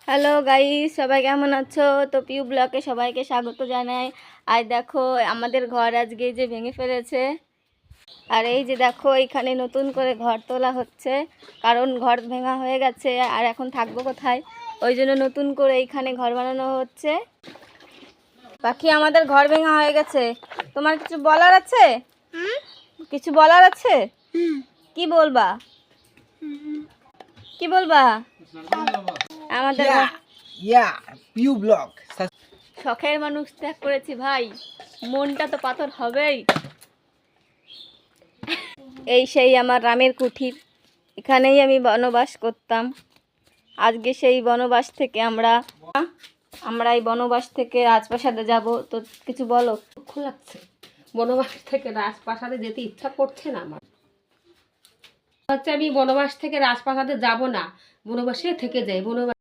Hello guys, সবাই কেমন আছো? তো পিউ ব্লকে সবাইকে স্বাগত জানাই। আর দেখো আমাদের ঘর আজকে যে ভেঙে ফেলেছে। আর এই যে দেখো এখানে নতুন করে ঘর তোলা হচ্ছে, কারণ ঘর ভাঙা হয়ে গেছে আর এখন থাকবো কোথায়, ওই জন্য নতুন করে এইখানে ঘর বানানো হচ্ছে। বাকি আমাদের ঘর ভাঙা হয়ে গেছে। তোমার কিছু বলার আছে? কিছু বলার আছে? কি বলবা? কি বলবা? আমাদের পিউ ব্লগ শখের মানুষ ত্যাগ করেছি ভাই, মনটা তো পাথর হবেই। এই সেই আমার রামের কুঠির, এখানেই আমি বনবাস করতাম। আজকে সেই বনবাস থেকে আমরা এই বনবাস থেকে রাজপ্রাসাদে যাব। তো কিছু বলো। দুঃখ লাগছে, বনবাস থেকে রাজপ্রাসাদে যেতে ইচ্ছা করছে না আমার। আমি বনবাস থেকে রাজপ্রাসাদে যাব না, বনবাসে থেকে যাই। বনবাস